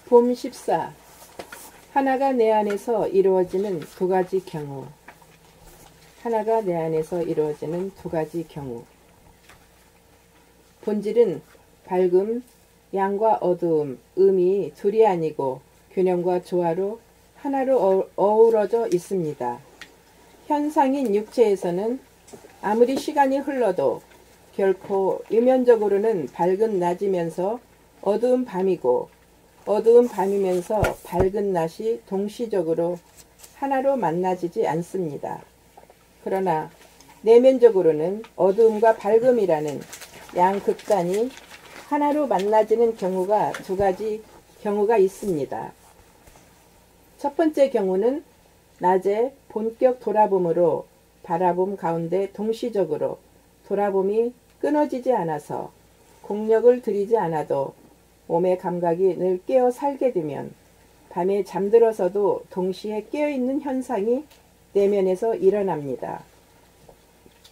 봄 14. 하나가 내 안에서 이루어지는 두 가지 경우. 하나가 내 안에서 이루어지는 두 가지 경우. 본질은 밝음, 양과 어두움, 음이 둘이 아니고 균형과 조화로 하나로 어우러져 있습니다. 현상인 육체에서는 아무리 시간이 흘러도 결코 일면적으로는 밝은 낮이면서 어두운 밤이고 어두운 밤이면서 밝은 낮이 동시적으로 하나로 만나지지 않습니다. 그러나 내면적으로는 어두움과 밝음이라는 양극단이 하나로 만나지는 경우가 두 가지 경우가 있습니다. 첫 번째 경우는 낮에 본격 돌아봄으로 바라봄 가운데 동시적으로 돌아봄이 끊어지지 않아서 공력을 들이지 않아도 몸의 감각이 늘 깨어 살게 되면 밤에 잠들어서도 동시에 깨어있는 현상이 내면에서 일어납니다.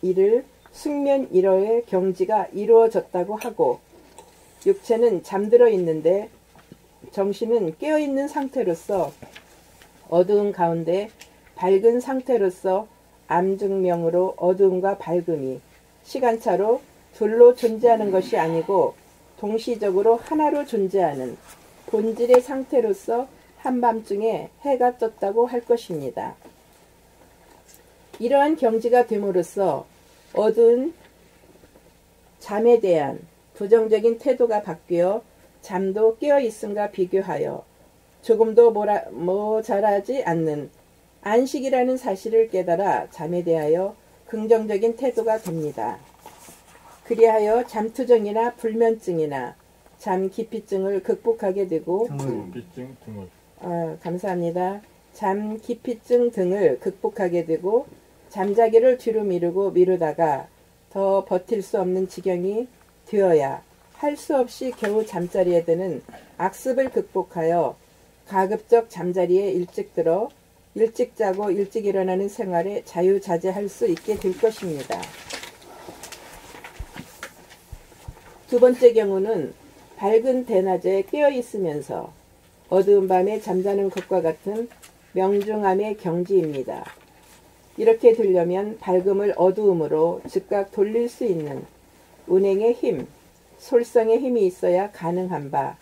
이를 숙면 일어의 경지가 이루어졌다고 하고, 육체는 잠들어 있는데 정신은 깨어있는 상태로서 어두운 가운데 밝은 상태로서 암증명으로 어두움과 밝음이 시간차로 둘로 존재하는 것이 아니고 동시적으로 하나로 존재하는 본질의 상태로서 한밤중에 해가 떴다고 할 것입니다. 이러한 경지가 됨으로써 어두운 잠에 대한 부정적인 태도가 바뀌어 잠도 깨어있음과 비교하여 조금도 모자라지 않는 안식이라는 사실을 깨달아 잠에 대하여 긍정적인 태도가 됩니다. 그리하여 잠투정이나 불면증이나 잠기피증을 극복하게 되고 감사합니다. 잠기피증 등을 극복하게 되고 잠자기를 뒤로 미루다가 더 버틸 수 없는 지경이 되어야 할 수 없이 겨우 잠자리에 드는 악습을 극복하여 가급적 잠자리에 일찍 들어 일찍 자고 일찍 일어나는 생활에 자유자재할 수 있게 될 것입니다. 두 번째 경우는 밝은 대낮에 깨어있으면서 어두운 밤에 잠자는 것과 같은 명중함의 경지입니다. 이렇게 되려면 밝음을 어두움으로 즉각 돌릴 수 있는 운행의 힘, 솔성의 힘이 있어야 가능한 바,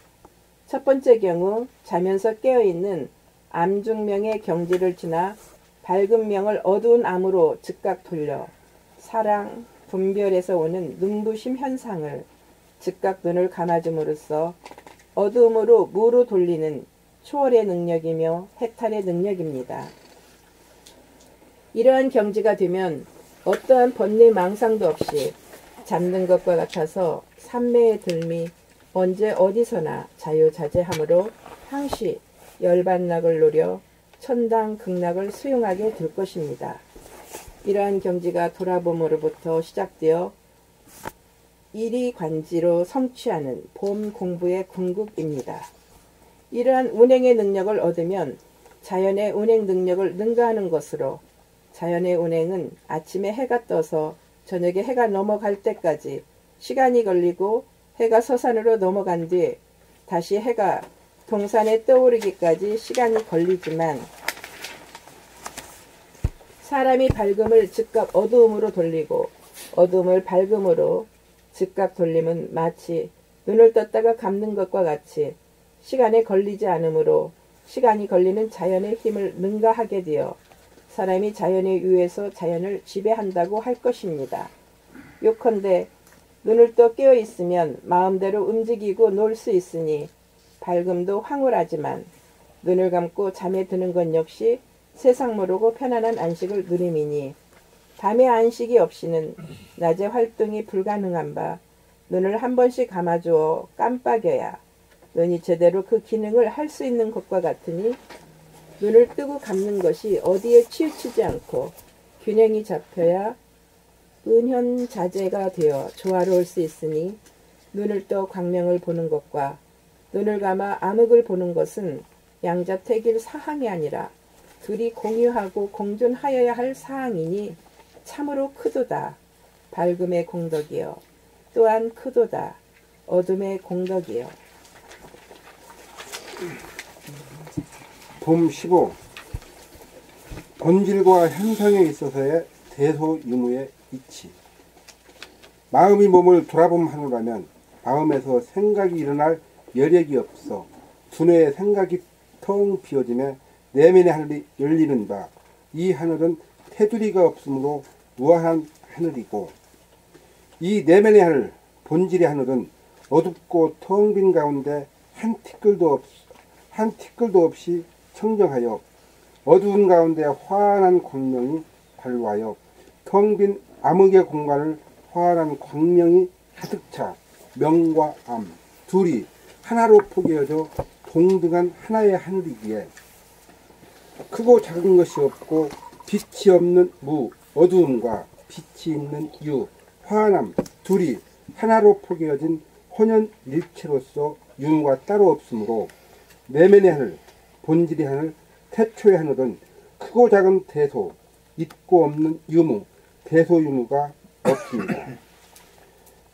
첫 번째 경우 자면서 깨어있는 암중명의 경지를 지나 밝은 명을 어두운 암으로 즉각 돌려 사랑, 분별에서 오는 눈부심 현상을 즉각 눈을 감아줌으로써 어두움으로 무로 돌리는 초월의 능력이며 해탈의 능력입니다. 이러한 경지가 되면 어떠한 번뇌 망상도 없이 잠든 것과 같아서 삼매의 들미 언제 어디서나 자유자재함으로 항시 열반락을 노려 천당 극락을 수용하게 될 것입니다. 이러한 경지가 돌아봄으로부터 시작되어 일이관지로 성취하는 봄 공부의 궁극입니다. 이러한 운행의 능력을 얻으면 자연의 운행 능력을 능가하는 것으로, 자연의 운행은 아침에 해가 떠서 저녁에 해가 넘어갈 때까지 시간이 걸리고 해가 서산으로 넘어간 뒤 다시 해가 동산에 떠오르기까지 시간이 걸리지만, 사람이 밝음을 즉각 어두움으로 돌리고 어두움을 밝음으로 즉각 돌림은 마치 눈을 떴다가 감는 것과 같이 시간에 걸리지 않으므로 시간이 걸리는 자연의 힘을 능가하게 되어 사람이 자연에 의해서 자연을 지배한다고 할 것입니다. 요컨대 눈을 떠 깨어 있으면 마음대로 움직이고 놀 수 있으니 밝음도 황홀하지만 눈을 감고 잠에 드는 것 역시 세상 모르고 편안한 안식을 누림이니, 밤의 안식이 없이는 낮의 활동이 불가능한 바 눈을 한 번씩 감아주어 깜빡여야 눈이 제대로 그 기능을 할 수 있는 것과 같으니, 눈을 뜨고 감는 것이 어디에 치우치지 않고 균형이 잡혀야 은현자재가 되어 조화로울 수 있으니, 눈을 떠 광명을 보는 것과 눈을 감아 암흑을 보는 것은 양자택일 사항이 아니라 둘이 공유하고 공존하여야 할 사항이니 참으로 크도다. 밝음의 공덕이여 또한 크도다. 어둠의 공덕이여. 봄 15. 본질과 현상에 있어서의 대소유무의 이치. 마음이 몸을 돌아봄하노라면 마음에서 생각이 일어날 여력이 없어 두뇌의 생각이 텅 비어짐에 내면의 하늘이 열리는 바, 이 하늘은 테두리가 없으므로 무한한 하늘이고, 이 내면의 하늘, 본질의 하늘은 어둡고 텅 빈 가운데 한 티끌도 없이 청정하여 어두운 가운데 환한 광명이 발로하여 텅 빈 암흑의 공간을 환한 광명이 가득 차 명과 암 둘이 하나로 포개어져 동등한 하나의 하늘이기에 크고 작은 것이 없고 빛이 없는 무, 어두움과 빛이 있는 유, 환함 둘이 하나로 포개어진 혼연일체로서 유무가 따로 없으므로 내면의 하늘, 본질의 하늘, 태초의 하늘은 크고 작은 대소, 있고 없는 유무, 대소유무가 없습니다.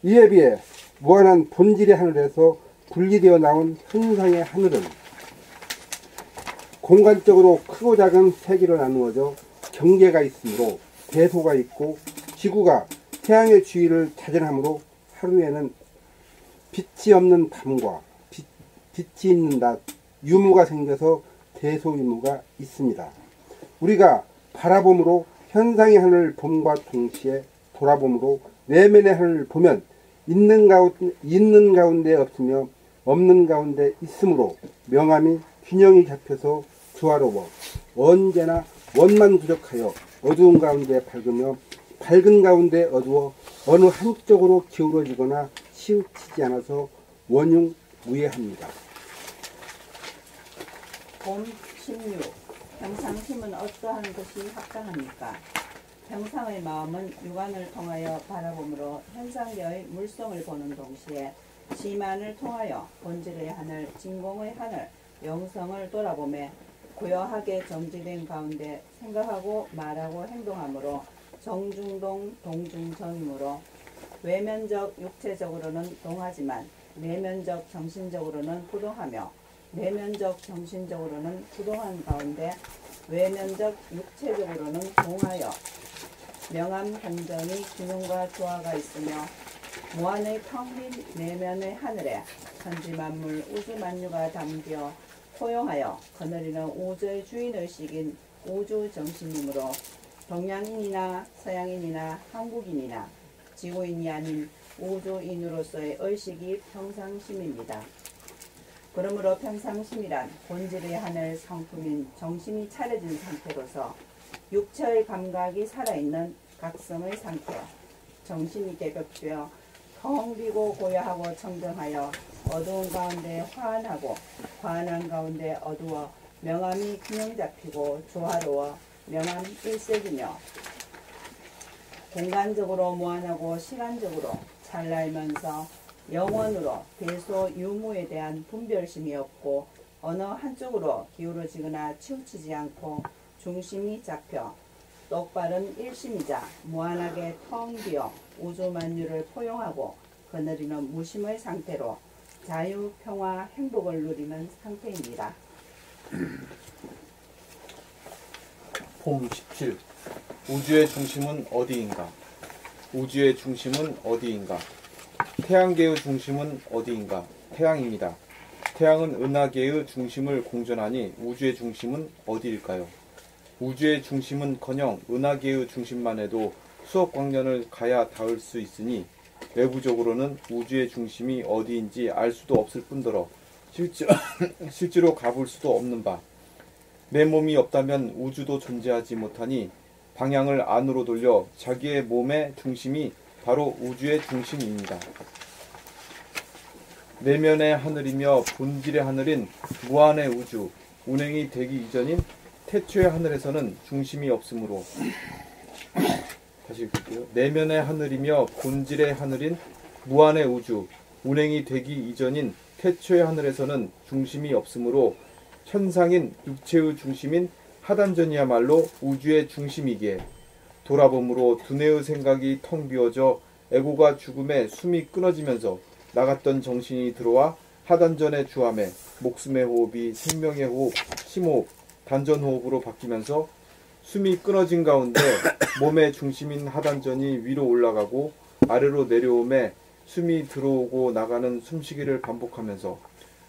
이에 비해 무한한 본질의 하늘에서 분리되어 나온 현상의 하늘은 공간적으로 크고 작은 세계로 나누어져 경계가 있으므로 대소가 있고, 지구가 태양의 주위를 자전하므로 하루에는 빛이 없는 밤과 빛이 있는 낮, 유무가 생겨서 대소유무가 있습니다. 우리가 바라봄으로 현상의 하늘을 봄과 동시에 돌아봄으로 내면의 하늘을 보면 있는 가운데 없으며 없는 가운데 있으므로 명암이 균형이 잡혀서 조화로워 언제나 원만 부족하여 어두운 가운데 밝으며 밝은 가운데 어두워 어느 한쪽으로 기울어지거나 치우치지 않아서 원흉무예합니다. 봄 16. 평상심은 어떠한 것이 합당합니까? 평상의 마음은 육안을 통하여 바라봄으로 현상계의 물성을 보는 동시에 시만을 통하여 본질의 하늘, 진공의 하늘, 영성을 돌아보매 고요하게 정지된 가운데 생각하고 말하고 행동하므로 정중동 동중전이므로 외면적 육체적으로는 동하지만 내면적 정신적으로는 부동하며 내면적 정신적으로는 부동한 가운데 외면적 육체적으로는 동하여 명암 공정이 균형과 조화가 있으며 무한의 텅 빈 내면의 하늘에 천지만물 우주만유가 담겨 포용하여 거느리는 우주의 주인의식인 우주정신이므로 동양인이나 서양인이나 한국인이나 지구인이 아닌 우주인으로서의 의식이 평상심입니다. 그러므로 평상심이란 본질의 하늘 상품인 정신이 차려진 상태로서 육체의 감각이 살아있는 각성의 상태, 정신이 계급되어 텅 비고 고요하고 청정하여 어두운 가운데 환하고 환한 가운데 어두워 명암이 균형 잡히고 조화로워 명암 일색이며 공간적으로 무한하고 시간적으로 찰나이면서 영원으로 대소 유무에 대한 분별심이 없고 어느 한쪽으로 기울어지거나 치우치지 않고 중심이 잡혀 똑바른 일심이자 무한하게 텅 비어 우주만유를 포용하고 거느리는 무심의 상태로 자유, 평화, 행복을 누리는 상태입니다. 봄 17. 우주의 중심은 어디인가? 우주의 중심은 어디인가? 태양계의 중심은 어디인가? 태양입니다. 태양은 은하계의 중심을 공전하니 우주의 중심은 어디일까요? 우주의 중심은커녕 은하계의 중심만 해도 수억 광년을 가야 닿을 수 있으니 외부적으로는 우주의 중심이 어디인지 알 수도 없을 뿐더러 실제로 가볼 수도 없는 바, 내 몸이 없다면 우주도 존재하지 못하니 방향을 안으로 돌려 자기의 몸의 중심이 바로 우주의 중심입니다. 내면의 하늘이며 본질의 하늘인 무한의 우주, 운행이 되기 이전인 태초의 하늘에서는 중심이 없으므로 다시 읽을게요. 내면의 하늘이며 본질의 하늘인 무한의 우주, 운행이 되기 이전인 태초의 하늘에서는 중심이 없으므로 현상인 육체의 중심인 하단전이야말로 우주의 중심이기에 돌아봄으로 두뇌의 생각이 텅 비어져 에고가 죽음에 숨이 끊어지면서 나갔던 정신이 들어와 하단전의 주함에 목숨의 호흡이 생명의 호흡, 심호흡, 단전호흡으로 바뀌면서 숨이 끊어진 가운데 몸의 중심인 하단전이 위로 올라가고 아래로 내려오매 숨이 들어오고 나가는 숨쉬기를 반복하면서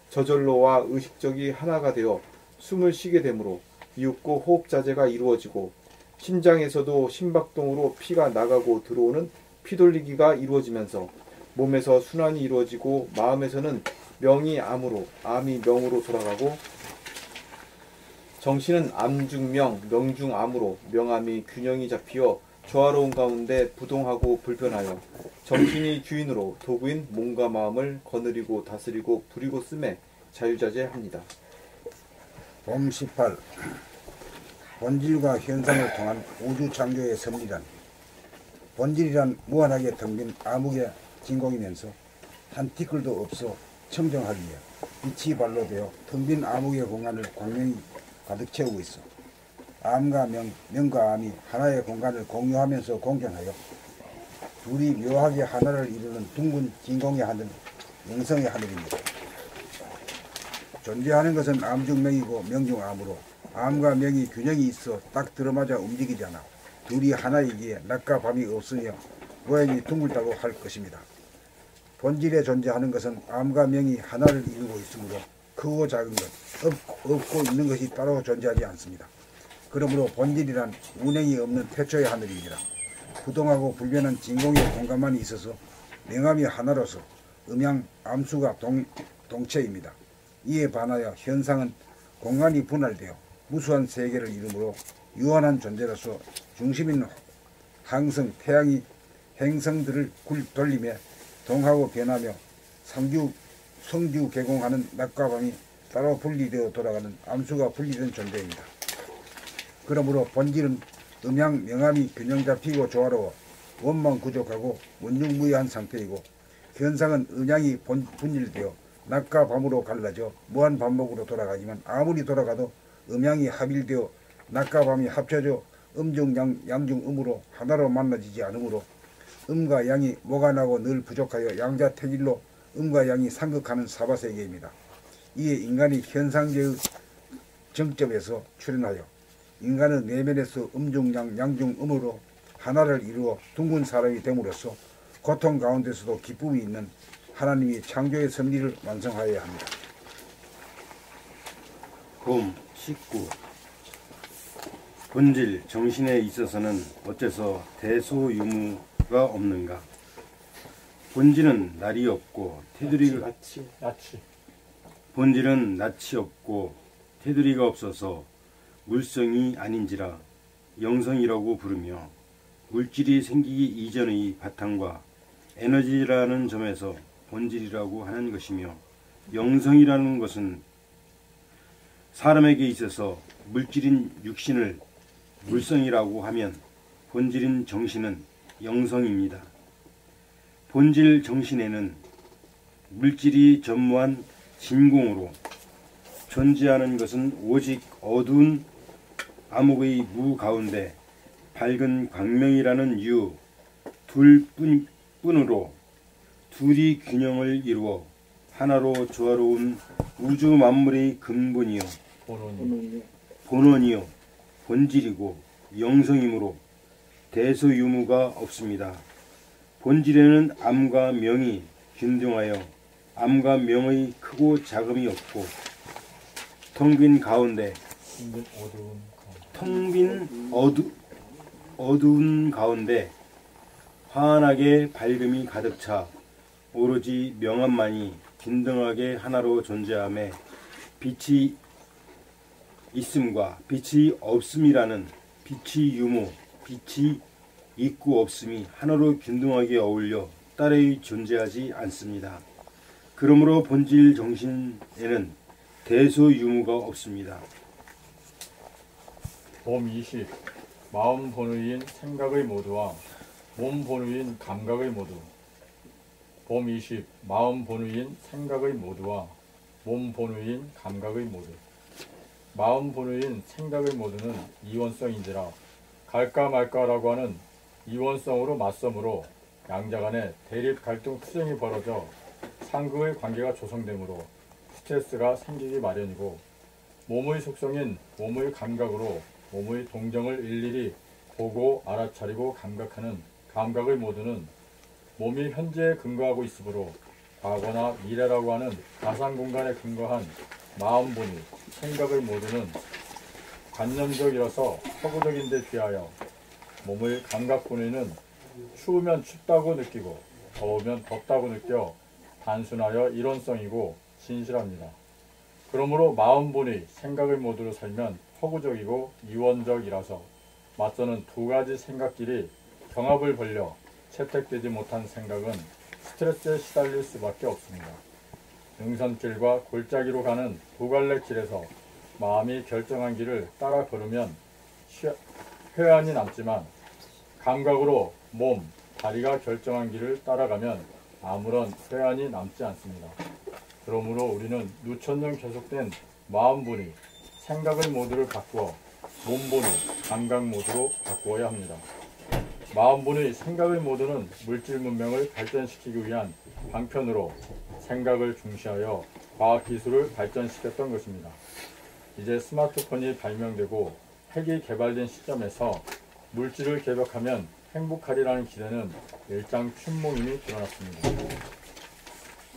저절로와 의식적이 하나가 되어 숨을 쉬게 되므로 이윽고 호흡자재가 이루어지고 심장에서도 심박동으로 피가 나가고 들어오는 피돌리기가 이루어지면서 몸에서 순환이 이루어지고 마음에서는 명이 암으로, 암이 명으로 돌아가고 정신은 암중명, 명중암으로 명암이 균형이 잡히어 조화로운 가운데 부동하고 불변하여 정신이 주인으로 도구인 몸과 마음을 거느리고 다스리고 부리고 쓰매 자유자재합니다. 봄 18. 본질과 현상을 통한 우주 창조의 섭리란 본질이란 무한하게 텅 빈 암흑의 진공이면서 한 티끌도 없어 청정하기에 빛이 발로 되어 텅 빈 암흑의 공간을 광명이 가득 채우고 있어 암과 명, 명과 암이 하나의 공간을 공유하면서 공존하여 둘이 묘하게 하나를 이루는 둥근 진공의 하늘, 영성의 하늘입니다. 존재하는 것은 암 중 명이고 명 중 암으로 암과 명이 균형이 있어 딱 들어맞아 움직이지 않아 둘이 하나이기에 낮과 밤이 없으며 모양이 둥글다고 할 것입니다. 본질에 존재하는 것은 암과 명이 하나를 이루고 있으므로 크고 작은 것, 없고 있는 것이 따로 존재하지 않습니다. 그러므로 본질이란 운행이 없는 태초의 하늘입니다. 부동하고 불변한 진공의 공간만 있어서 명암이 하나로서 음양, 암수가 동체입니다. 이에 반하여 현상은 공간이 분할되어 무수한 세계를 이루므로 유한한 존재로서 중심인 항성, 태양이 행성들을 돌리며 동하고 변하며 성주 개공하는 낮과 밤이 따로 분리되어 돌아가는 암수가 분리된 존재입니다. 그러므로 본질은 음양, 명암이 균형 잡히고 조화로워 원만 구족하고 원흉무이한 상태이고 현상은 음양이 분일되어 낮과 밤으로 갈라져 무한 반복으로 돌아가지만 아무리 돌아가도 음양이 합일되어 낮과 밤이 합쳐져 음중 양중 음으로 하나로 만나지지 않으므로 음과 양이 모간하고 늘 부족하여 양자택일로 음과 양이 상극하는 사바세계입니다. 이에 인간이 현상계의 정점에서 출현하여 인간은 내면에서 음중양 양중 음으로 하나를 이루어 둥근 사람이 됨으로써 고통 가운데서도 기쁨이 있는 하나님이 창조의 섭리를 완성하여야 합니다. 봄 19. 본질, 정신에 있어서는 어째서 대소유무가 없는가? 본질은 날이 없고 테두리가 본질은 낯이 없고 테두리가 없어서 물성이 아닌지라 영성이라고 부르며 물질이 생기기 이전의 바탕과 에너지라는 점에서 본질이라고 하는 것이며 영성이라는 것은 사람에게 있어서 물질인 육신을 물성이라고 하면 본질인 정신은 영성입니다. 본질 정신에는 물질이 전무한 진공으로 존재하는 것은 오직 어두운 암흑의 무 가운데 밝은 광명이라는 유 둘뿐으로 둘이 균형을 이루어 하나로 조화로운 우주 만물의 근본이요 본원이요 본질이고 영성이므로 대소유무가 없습니다. 본질에는 암과 명이 균등하여 암과 명의 크고 작음이 없고 텅 빈 어두운 가운데 환하게 밝음이 가득 차 오로지 명암만이 균등하게 하나로 존재하며 빛이 있음과 빛이 없음이라는 빛이 유무, 빛이 있고 없음이 하나로 균등하게 어울려 따르이 존재하지 않습니다. 그러므로 본질 정신에는 대소유무가 없습니다. 봄 20. 마음 본의인 생각의 모두와 몸 본의인 감각의 모두. 봄 20. 마음 본의인 생각의 모두와 몸 본의인 감각의 모두. 마음 본의인 생각의 모두는 이원성인지라 갈까 말까라고 하는 이원성으로 맞서므로 양자 간에 대립 갈등 투쟁이 벌어져 상극의 관계가 조성되므로 스트레스가 생기기 마련이고, 몸의 속성인 몸의 감각으로 몸의 동정을 일일이 보고 알아차리고 감각하는 감각의 모두는 몸이 현재에 근거하고 있으므로 과거나 미래라고 하는 가상 공간에 근거한 마음본이 생각의 모두는 관념적이라서 허구적인 데 비하여 몸의 감각본위는 추우면 춥다고 느끼고 더우면 덥다고 느껴 단순하여 이론성이고 진실합니다. 그러므로 마음본이 생각의 모두로 살면 허구적이고 이원적이라서 맞서는 두 가지 생각끼리 경합을 벌려 채택되지 못한 생각은 스트레스에 시달릴 수밖에 없습니다. 능선길과 골짜기로 가는 두 갈래 길에서 마음이 결정한 길을 따라 걸으면 회한이 남지만 감각으로 몸, 다리가 결정한 길을 따라가면 아무런 회한이 남지 않습니다. 그러므로 우리는 누천년 계속된 마음본이 생각의 모두를 바꾸어 몸본이 감각 모두로 바꾸어야 합니다. 마음본의 생각의 모두는 물질 문명을 발전시키기 위한 방편으로 생각을 중시하여 과학기술을 발전시켰던 것입니다. 이제 스마트폰이 발명되고 핵이 개발된 시점에서 물질을 개벽하면 행복하리라는 기대는 일장 춘몽임이 드러났습니다.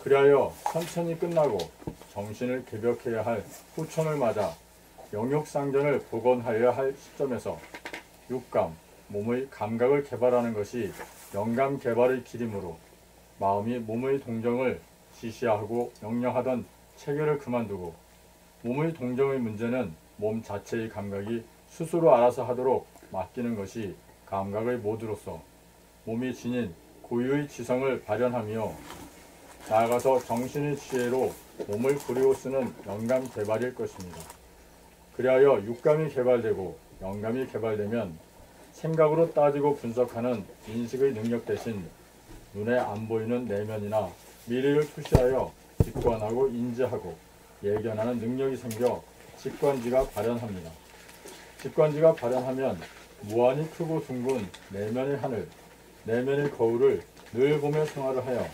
그리하여 선천이 끝나고 정신을 개벽해야 할 후천을 맞아 영육상전을 복원하여야 할 시점에서 육감, 몸의 감각을 개발하는 것이 영감 개발의 길이므로 마음이 몸의 동정을 지시하고 명령하던 체계를 그만두고 몸의 동정의 문제는 몸 자체의 감각이 스스로 알아서 하도록 맡기는 것이 감각의 모두로서 몸이 지닌 고유의 지성을 발현하며 나아가서 정신의 지혜로 몸을 부리고 쓰는 영감 개발일 것입니다. 그리하여 육감이 개발되고 영감이 개발되면 생각으로 따지고 분석하는 인식의 능력 대신 눈에 안 보이는 내면이나 미래를 투시하여 직관하고 인지하고 예견하는 능력이 생겨 직관지가 발현합니다. 직관지가 발현하면 무한히 크고 둥근 내면의 하늘, 내면의 거울을 늘 보며 생활을 하여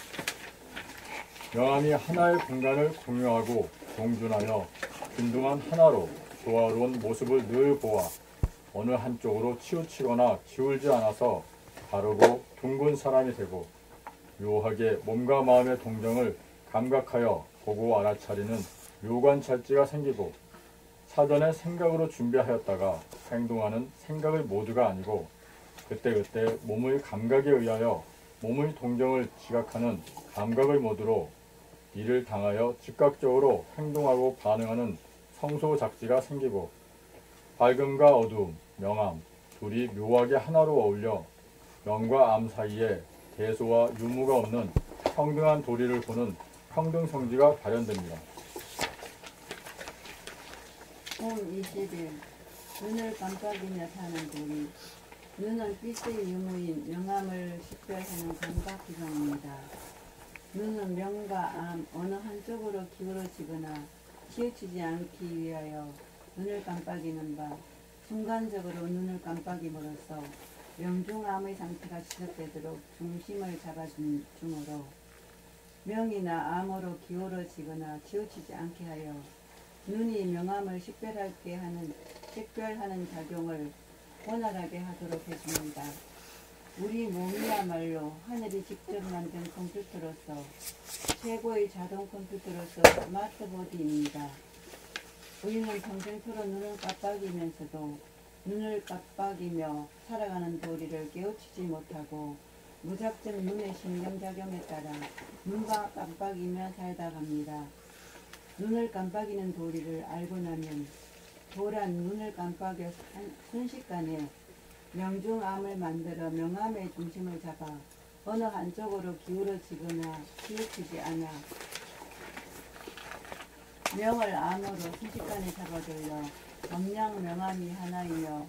명암이 하나의 공간을 공유하고 동준하여 균등한 하나로 조화로운 모습을 늘 보아 어느 한쪽으로 치우치거나 기울지 않아서 바르고 둥근 사람이 되고 묘하게 몸과 마음의 동정을 감각하여 보고 알아차리는 묘관찰지가 생기고 사전에 생각으로 준비하였다가 행동하는 생각의 모두가 아니고 그때그때 몸의 감각에 의하여 몸의 동정을 지각하는 감각의 모두로 이를 당하여 즉각적으로 행동하고 반응하는 성소작지가 생기고 밝음과 어두움, 명암 둘이 묘하게 하나로 어울려 명과 암 사이에 대소와 유무가 없는 평등한 도리를 보는 평등성지가 발현됩니다. 봄 20일 눈을 깜빡이며 사는 도리. 눈은 빛의 유무인 명암을 식별하는 감각기관입니다. 눈은 명과 암 어느 한쪽으로 기울어지거나 치우치지 않기 위하여 눈을 깜빡이는 바 순간적으로 눈을 깜빡임으로써 명중암의 상태가 지속되도록 중심을 잡아주므로 명이나 암으로 기울어지거나 치우치지 않게 하여 눈이 명암을 식별하는 작용을 원활하게 하도록 해줍니다. 우리 몸이야말로 하늘이 직접 만든 컴퓨터로서 최고의 자동 컴퓨터로서 스마트보디입니다. 우리는 평생토록 눈을 깜빡이면서도 눈을 깜빡이며 살아가는 도리를 깨우치지 못하고 무작정 눈의 신경작용에 따라 눈과 깜빡이며 살다 갑니다. 눈을 깜빡이는 도리를 알고 나면 도란 눈을 깜빡여 순식간에 명중암을 만들어 명암의 중심을 잡아 어느 한쪽으로 기울어지거나 치우치지 않아 명을 암으로 순식간에 잡아들여 엄양명암이 하나이며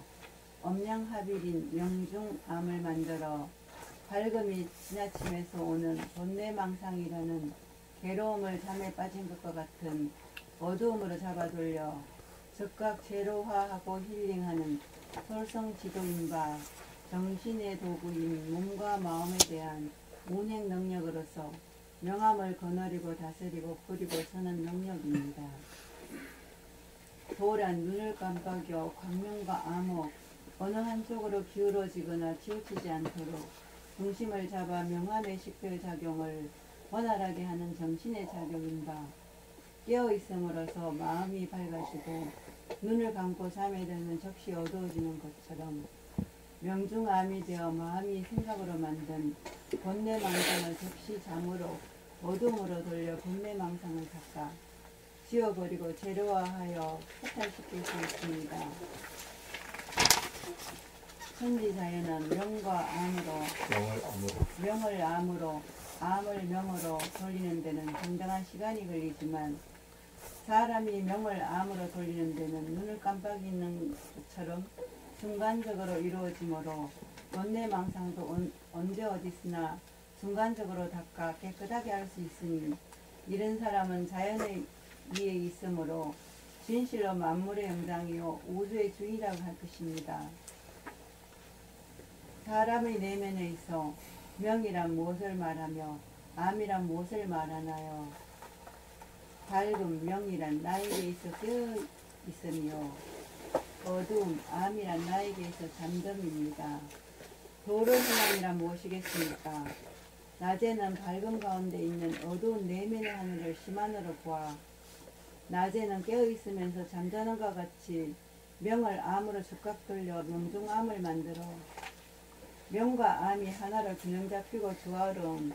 엄양합일인 명중암을 만들어 밝음이 지나침에서 오는 본내망상이라는 괴로움을 잠에 빠진 것과 같은 어두움으로 잡아돌려 즉각 제로화하고 힐링하는 솔성지도인 바 정신의 도구인 몸과 마음에 대한 운행 능력으로서 명함을 거느리고 다스리고 부리고 서는 능력입니다. 도란 눈을 깜빡여 광명과 암흑 어느 한쪽으로 기울어지거나 치우치지 않도록 중심을 잡아 명함의 식별작용을 원활하게 하는 정신의 작용인가. 깨어있음으로써 마음이 밝아지고 눈을 감고 잠에 들면 적시 어두워지는 것처럼 명중암이 되어 마음이 생각으로 만든 번뇌망상을 적시 잠으로 어둠으로 돌려 번뇌망상을 닦아 지워버리고 재료화하여 해탈시킬 수 있습니다. 천지자연은 명과 암으로 명을 암으로 암을 명으로 돌리는 데는 상당한 시간이 걸리지만 사람이 명을 암으로 돌리는 데는 눈을 깜빡이는 것처럼 순간적으로 이루어지므로 번뇌망상도 언제 어디서나 순간적으로 닦아 깨끗하게 할 수 있으니 이런 사람은 자연의 위에 있으므로 진실로 만물의 영장이요 우주의 주인이라고 할 것입니다. 사람의 내면에 있어 명이란 무엇을 말하며 암이란 무엇을 말하나요? 밝음 명이란 나에게 있어 깨어 있으며 어두움 암이란 나에게 있어 잠잠입니다. 도로 현황이란 무엇이겠습니까? 낮에는 밝음 가운데 있는 어두운 내면의 하늘을 심한으로 보아 낮에는 깨어있으면서 잠자는 것 같이 명을 암으로 즉각 돌려 명중암을 만들어 명과 암이 하나로 균형 잡히고 조화로운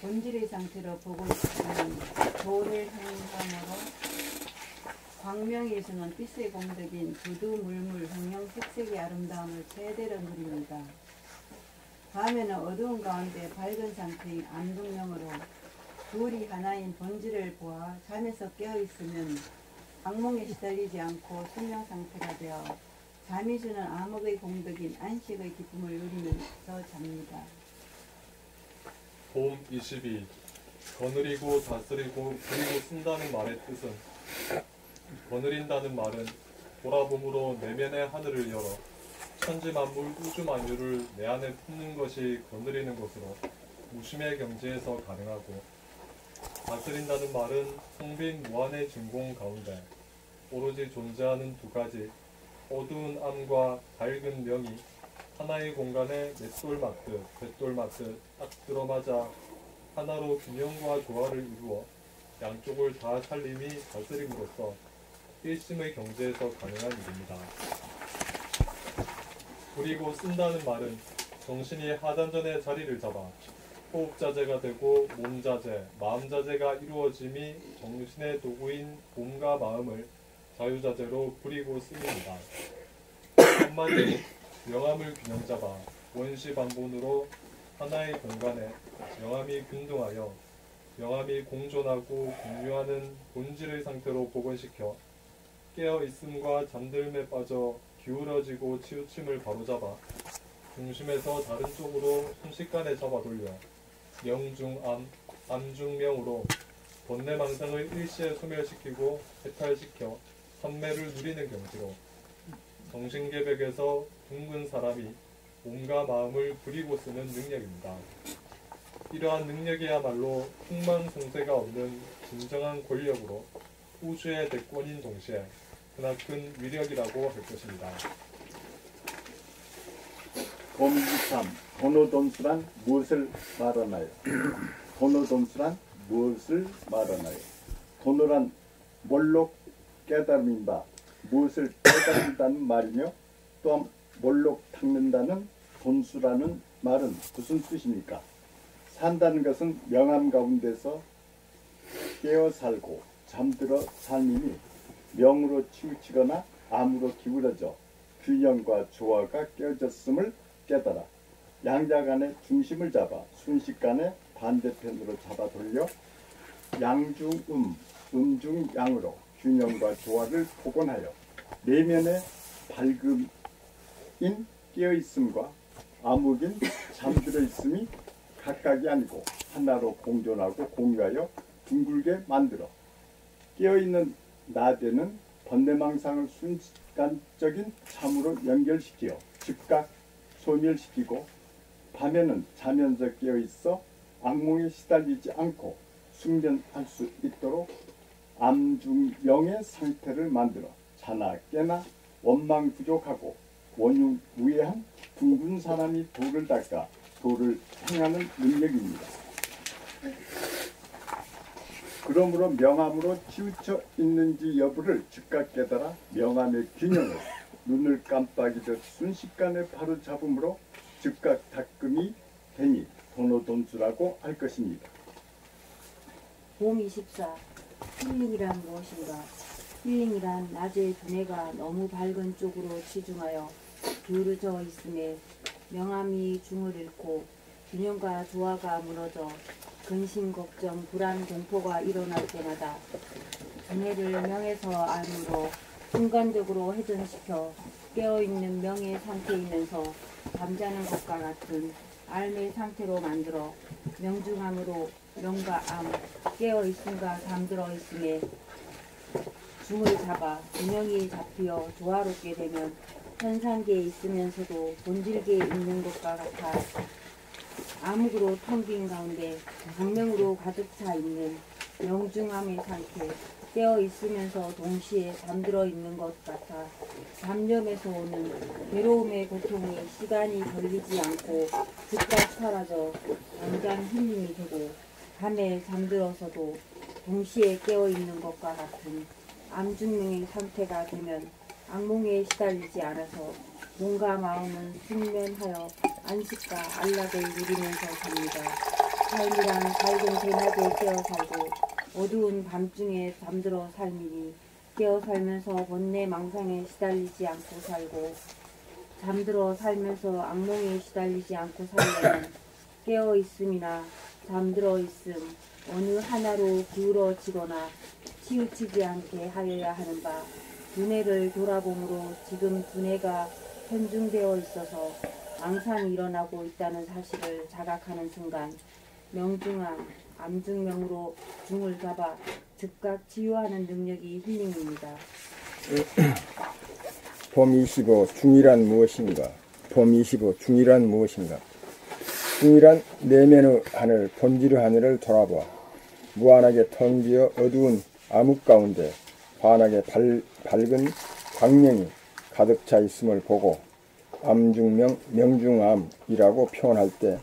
본질의 상태로 보고 있는 도를 행함으로 광명에서는 빛의 공덕인 두두물물 형형색색의 아름다움을 제대로 누립니다. 밤에는 어두운 가운데 밝은 상태인 암둥명으로 둘이 하나인 본질을 보아 잠에서 깨어있으면 악몽에 시달리지 않고 수명 상태가 되어 잠이 주는 암흑의 공덕인 안식의 기쁨을 누리면서 잡니다. 봄 22. 거느리고 다스리고 부리고 쓴다는 말의 뜻은 거느린다는 말은 돌아봄으로 내면의 하늘을 열어 천지만물 우주만유를 내 안에 품는 것이 거느리는 것으로 무심의 경지에서 가능하고 다스린다는 말은 텅빈 무한의 진공 가운데 오로지 존재하는 두 가지 어두운 암과 밝은 명이 하나의 공간에 맷돌 맞듯 뱃돌 맞듯 딱 들어맞아 하나로 균형과 조화를 이루어 양쪽을 다 살림이 다스림으로써 일심의 경지에서 가능한 일입니다. 부리고 쓴다는 말은 정신이 하단전의 자리를 잡아 호흡자재가 되고 몸자재, 마음자재가 이루어짐이 정신의 도구인 몸과 마음을 자유자재로 부리고 씁니다. 한마디로 명암을 균형잡아 원시방본으로 하나의 공간에 명암이 균등하여 명암이 공존하고 공유하는 본질의 상태로 복원시켜 깨어있음과 잠들음에 빠져 기울어지고 치우침을 바로잡아 중심에서 다른 쪽으로 순식간에 잡아돌려 명중암, 암중명으로 번뇌망상을 일시에 소멸시키고 해탈시켜 선매를 누리는 경지로 정신계백에서 둥근 사람이 몸과 마음을 부리고 쓰는 능력입니다. 이러한 능력이야말로 흥망성쇠가 없는 진정한 권력으로 우주의 대권인 동시에 크나큰 위력이라고 할 것입니다. 봄 23. 도노돈수란 무엇을 말하나요? 도노돈수란 무엇을 말하나요? 도노란 뭘로 깨달음인가? 무엇을 깨달는다는 말이며 또한 뭘로 닦는다는 돈수라는 말은 무슨 뜻입니까? 산다는 것은 명암 가운데서 깨어 살고 잠들어 삶이니 명으로 치우치거나 암으로 기울어져 균형과 조화가 깨어졌음을 깨달아 양자 간의 중심을 잡아 순식간에 반대편으로 잡아 돌려 양중음, 음중양으로 균형과 조화를 복원하여 내면의 밝음인 깨어있음과 암흑인 잠들어 있음이 각각이 아니고 하나로 공존하고 공유하여 둥글게 만들어 깨어있는 낮에는 번뇌망상을 순간적인 잠으로 연결시켜 즉각 소멸시키고 밤에는 자면서 깨어있어 악몽에 시달리지 않고 숙련할 수 있도록 암중명의 상태를 만들어 자나 깨나 원망 부족하고 원흉 우애한 둥근 사람이 돌을 닦아 돌을 행하는 능력입니다. 그러므로 명암으로 치우쳐 있는지 여부를 즉각 깨달아 명암의 균형을 눈을 깜빡이듯 순식간에 바로 잡음으로 즉각 닦음이 되니 돈오돈수라고 할 것입니다. 봄 24. 힐링이란 무엇인가? 힐링이란 낮에 두뇌가 너무 밝은 쪽으로 치중하여 기울어져 있음에 명암이 중을 잃고 균형과 조화가 무너져 근심, 걱정, 불안, 공포가 일어날 때마다 두뇌를 명에서 암으로 순간적으로 회전시켜 깨어있는 명의 상태이면서 잠자는 것과 같은 암의 상태로 만들어 명중암으로 명과 암, 깨어있음과 잠들어 있음에 중을 잡아 균형이 잡히어 조화롭게 되면 현상계에 있으면서도 본질계에 있는 것과 같아 암흑으로 텅 빈 가운데 광명으로 가득 차 있는 명중암의 상태, 깨어 있으면서 동시에 잠들어 있는 것 같아 잡념에서 오는 괴로움의 고통이 시간이 걸리지 않고 즉각 사라져 당장 힐링이 되고 밤에 잠들어서도 동시에 깨어 있는 것과 같은 암중명의 상태가 되면 악몽에 시달리지 않아서 몸과 마음은 숙면하여 안식과 안락을 누리면서 삽니다. 삶이란 밝은 대낮에 깨어 살고 어두운 밤중에 잠들어 삶이니 깨어 살면서 번뇌 망상에 시달리지 않고 살고 잠들어 살면서 악몽에 시달리지 않고 살려면 깨어 있음이나 잠들어 있음 어느 하나로 기울어지거나 치우치지 않게 하여야 하는 바 두뇌를 돌아봄으로 지금 두뇌가 편중되어 있어서 망상이 일어나고 있다는 사실을 자각하는 순간 명중암, 암중명으로 중을 잡아 즉각 치유하는 능력이 힐링입니다. 봄 25 중이란 무엇인가? 봄 25 중이란 무엇인가? 중이란 내면의 하늘, 본질의 하늘을 돌아보아 무한하게 텅 비어 어두운 암흑 가운데 환하게 밝은 광명이 가득 차 있음을 보고 암중명, 명중암이라고 표현할 때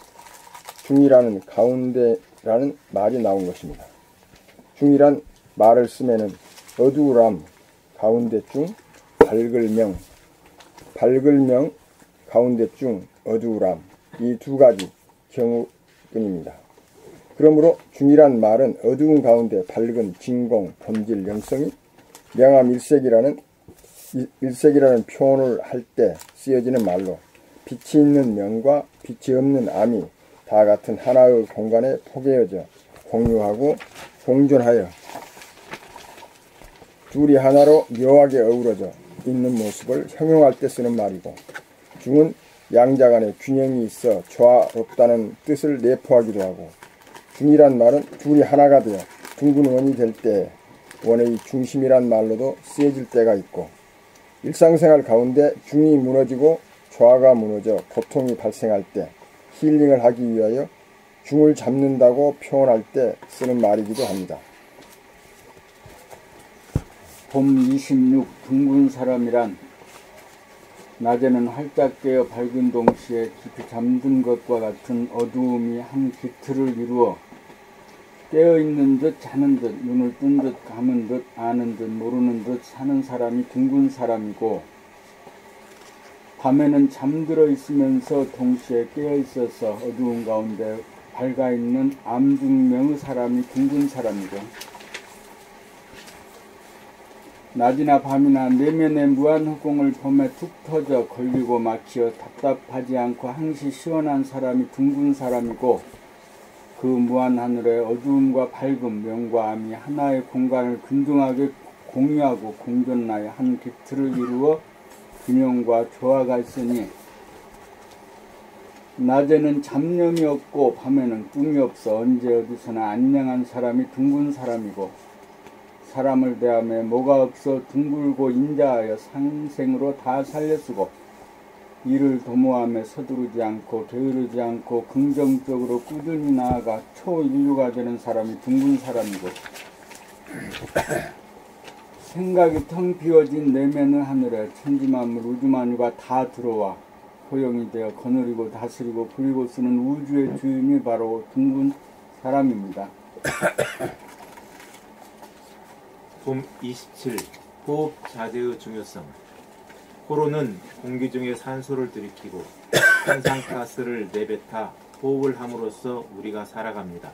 중이라는 가운데라는 말이 나온 것입니다. 중이란 말을 쓰면은 어두울암 가운데중 밝을명, 밝을명 가운데중 어두울암 이 두 가지 경우뿐입니다. 그러므로 중이란 말은 어두운 가운데 밝은 진공, 본질, 영성이 명암 일색이라는 표현을 할 때 쓰여지는 말로 빛이 있는 명과 빛이 없는 암이 다 같은 하나의 공간에 포개어져 공유하고 공존하여 둘이 하나로 묘하게 어우러져 있는 모습을 형용할 때 쓰는 말이고 중은 양자 간에 균형이 있어 조화롭다는 뜻을 내포하기도 하고 중이란 말은 둘이 하나가 되어 둥근 원이 될 때 원의 중심이란 말로도 쓰여질 때가 있고 일상생활 가운데 중이 무너지고 조화가 무너져 고통이 발생할 때 힐링을 하기 위하여 중을 잡는다고 표현할 때 쓰는 말이기도 합니다. 봄 26 둥근 사람이란 낮에는 활짝 깨어 밝은 동시에 깊이 잠든 것과 같은 어두움이 한 깃틀을 이루어 깨어있는 듯 자는 듯 눈을 뜬 듯 감은 듯 아는 듯 모르는 듯 사는 사람이 둥근 사람이고 밤에는 잠들어 있으면서 동시에 깨어 있어서 어두운 가운데 밝아있는 암중명의 사람이 둥근 사람이고 낮이나 밤이나 내면의 무한 흑공을 봄에 툭 터져 걸리고 막히어 답답하지 않고 항시 시원한 사람이 둥근 사람이고 그 무한 하늘의 어두움과 밝음, 명과 암이 하나의 공간을 균등하게 공유하고 공존하여 한 깃틀을 이루어 균형과 조화가 있으니 낮에는 잡념이 없고 밤에는 꿈이 없어 언제 어디서나 안녕한 사람이 둥근 사람이고 사람을 대하며 뭐가 없어 둥글고 인자하여 상생으로 다 살려쓰고 일을 도모함에 서두르지 않고 게으르지 않고 긍정적으로 꾸준히 나아가 초인류가 되는 사람이 둥근 사람이고 생각이 텅 비어진 내면의 하늘에 천지만물 우주만유가 다 들어와 허용이 되어 거느리고 다스리고 부리고 쓰는 우주의 주인이 바로 둥근 사람입니다. 봄 27. 호흡 자제의 중요성. 코로는 공기 중에 산소를 들이키고 산산가스를 내뱉아 호흡을 함으로써 우리가 살아갑니다.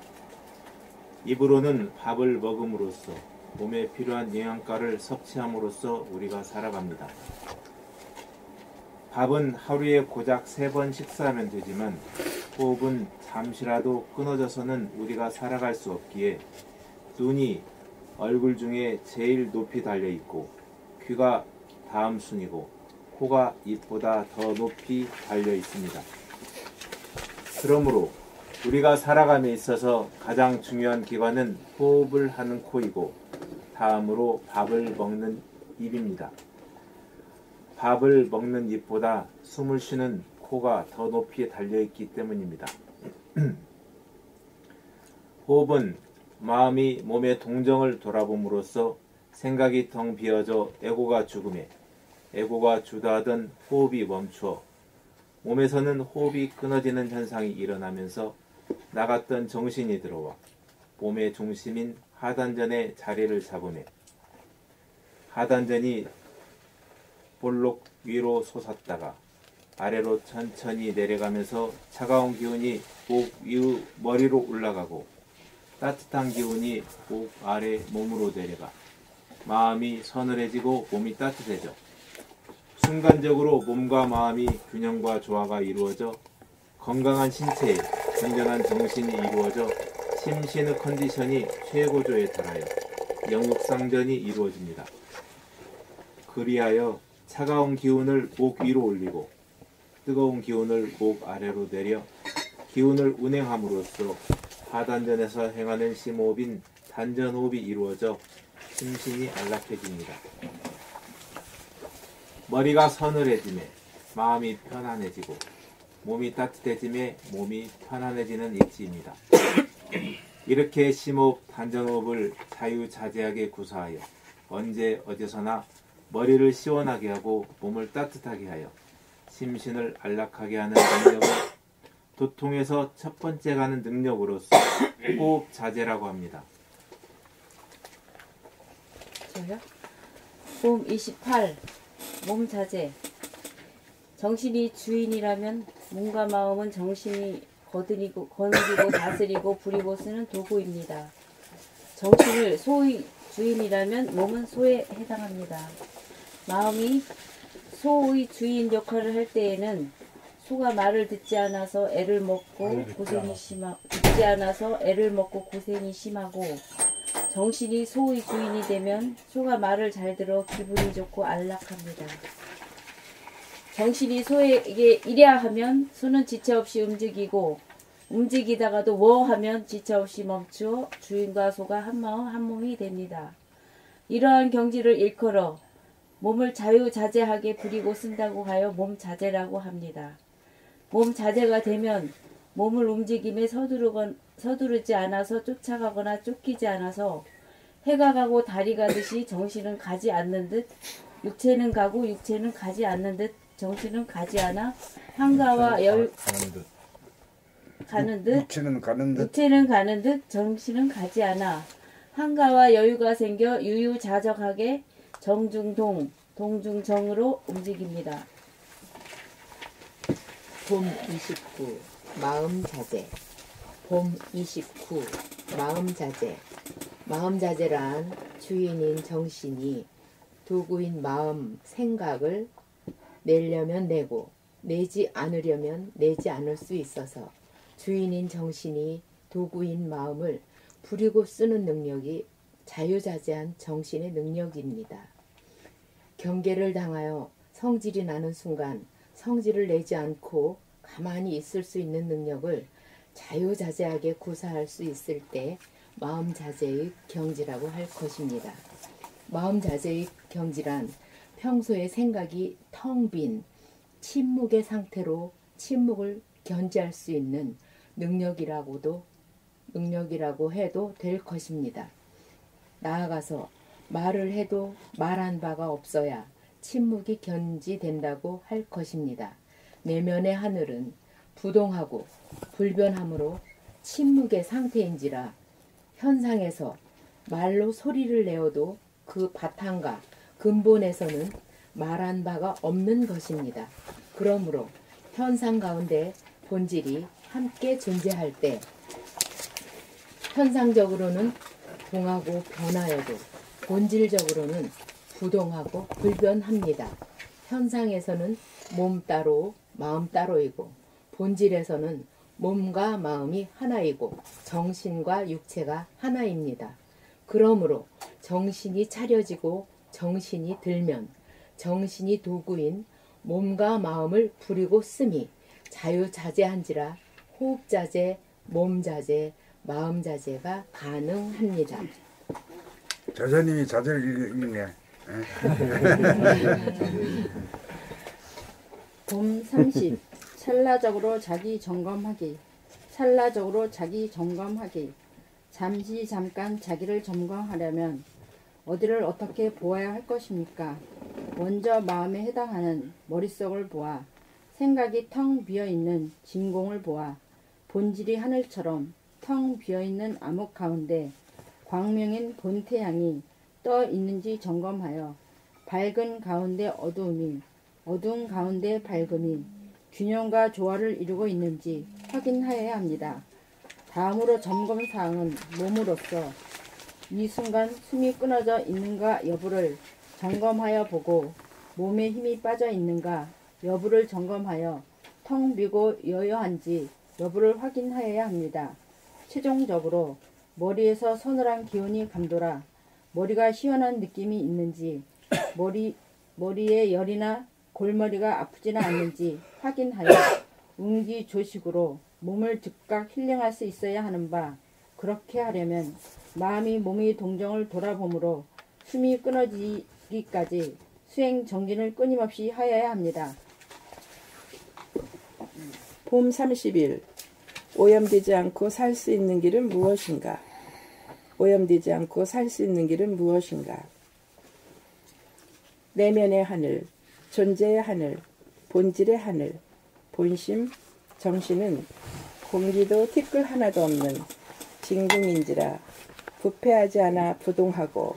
입으로는 밥을 먹음으로써 몸에 필요한 영양가를 섭취함으로써 우리가 살아갑니다. 밥은 하루에 고작 3번 식사하면 되지만 호흡은 잠시라도 끊어져서는 우리가 살아갈 수 없기에 눈이 얼굴 중에 제일 높이 달려있고 귀가 다음 순이고 코가 입보다 더 높이 달려있습니다. 그러므로 우리가 살아감에 있어서 가장 중요한 기관은 호흡을 하는 코이고 다음으로 밥을 먹는 입입니다. 밥을 먹는 입보다 숨을 쉬는 코가 더 높이 달려있기 때문입니다. 호흡은 마음이 몸의 동정을 돌아봄으로써 생각이 텅 비어져 에고가 죽음에 에고가 주도하던 호흡이 멈추어 몸에서는 호흡이 끊어지는 현상이 일어나면서 나갔던 정신이 들어와 몸의 중심인 하단전에 자리를 잡으며 하단전이 볼록 위로 솟았다가 아래로 천천히 내려가면서 차가운 기운이 목 위의 머리로 올라가고 따뜻한 기운이 목 아래 몸으로 내려가 마음이 서늘해지고 몸이 따뜻해져 순간적으로 몸과 마음이 균형과 조화가 이루어져 건강한 신체에 건전한 정신이 이루어져 심신의 컨디션이 최고조에 달하여 영육상전이 이루어집니다. 그리하여 차가운 기운을 목 위로 올리고 뜨거운 기운을 목 아래로 내려 기운을 운행함으로써 하단전에서 행하는 심호흡인 단전호흡이 이루어져 심신이 안락해집니다. 머리가 서늘해짐에 마음이 편안해지고 몸이 따뜻해짐에 몸이 편안해지는 일치입니다. 이렇게 심호흡, 단전호흡을 자유자재하게 구사하여 언제 어디서나 머리를 시원하게 하고 몸을 따뜻하게 하여 심신을 안락하게 하는 능력을 도통에서 첫 번째 가는 능력으로서 호흡 자재라고 합니다. 저요? 봄 28. 몸 자재. 정신이 주인이라면 몸과 마음은 정신이 거느리고 다스리고 부리고 쓰는 도구입니다. 정신을 소의 주인이라면 몸은 소에 해당합니다. 마음이 소의 주인 역할을 할 때에는 소가 말을 듣지 않아서 애를 먹고 고생이 심하고 정신이 소의 주인이 되면 소가 말을 잘 들어 기분이 좋고 안락합니다. 정신이 소에게 이랴 하면 소는 지체 없이 움직이고 움직이다가도 워 하면 지체 없이 멈추어 주인과 소가 한마음 한몸이 됩니다. 이러한 경지를 일컬어 몸을 자유자재하게 부리고 쓴다고 하여 몸자재라고 합니다. 몸자재가 되면 몸을 움직임에 서두르지 않아서 쫓아가거나 쫓기지 않아서 해가 가고 달이 가듯이 정신은 가지 않는 듯 육체는 가고 육체는 가지 않는 듯 정신은 가지 않아 한가와 여유 가는 듯 육체는 가는 듯 정신은 가지 않아 한가와 여유가 생겨 유유자적하게 정중동 동중정으로 움직입니다. 봄 29. 마음자재. 봄 29. 마음자재. 마음자재란 주인인 정신이 도구인 마음, 생각을 내려면 내고 내지 않으려면 내지 않을 수 있어서 주인인 정신이 도구인 마음을 부리고 쓰는 능력이 자유자재한 정신의 능력입니다. 경계를 당하여 성질이 나는 순간 성질을 내지 않고 가만히 있을 수 있는 능력을 자유자재하게 구사할 수 있을 때 마음자재의 경지라고 할 것입니다. 마음자재의 경지란 평소에 생각이 텅 빈 침묵의 상태로 침묵을 견제할 수 있는 능력이라고 해도 될 것입니다. 나아가서 말을 해도 말한 바가 없어야 침묵이 견지된다고 할 것입니다. 내면의 하늘은 부동하고 불변함으로 침묵의 상태인지라 현상에서 말로 소리를 내어도 그 바탕과 근본에서는 말한 바가 없는 것입니다. 그러므로 현상 가운데 본질이 함께 존재할 때 현상적으로는 동하고 변하여도 본질적으로는 부동하고 불변합니다. 현상에서는 몸 따로 마음 따로이고 본질에서는 몸과 마음이 하나이고 정신과 육체가 하나입니다. 그러므로 정신이 차려지고 정신이 들면 정신이 도구인 몸과 마음을 부리고 쓰미 자유자재한지라 호흡자재, 몸자재, 마음자재가 가능합니다. 저자님이 자재를 읽네. 봄 30. 찰나적으로 자기 점검하기. 찰나적으로 자기 점검하기. 잠시 잠깐 자기를 점검하려면 어디를 어떻게 보아야 할 것입니까? 먼저 마음에 해당하는 머릿속을 보아 생각이 텅 비어있는 진공을 보아 본질이 하늘처럼 텅 비어있는 암흑 가운데 광명인 본태양이 떠 있는지 점검하여 밝은 가운데 어두움이 어두운 가운데 밝음이 균형과 조화를 이루고 있는지 확인하여야 합니다. 다음으로 점검사항은 몸으로서 이 순간 숨이 끊어져 있는가 여부를 점검하여 보고 몸에 힘이 빠져 있는가 여부를 점검하여 텅 비고 여여한지 여부를 확인하여야 합니다. 최종적으로 머리에서 서늘한 기운이 감돌아 머리가 시원한 느낌이 있는지 머리에 열이나 골머리가 아프지는 않는지 확인하여 운기조식으로 몸을 즉각 힐링할 수 있어야 하는 바 그렇게 하려면 마음이 몸의 동정을 돌아보므로 숨이 끊어지기까지 수행 정진을 끊임없이 하여야 합니다. 봄 30일 오염되지 않고 살 수 있는 길은 무엇인가? 오염되지 않고 살 수 있는 길은 무엇인가? 내면의 하늘, 존재의 하늘, 본질의 하늘, 본심, 정신은 공기도 티끌 하나도 없는 진궁인지라 부패하지 않아 부동하고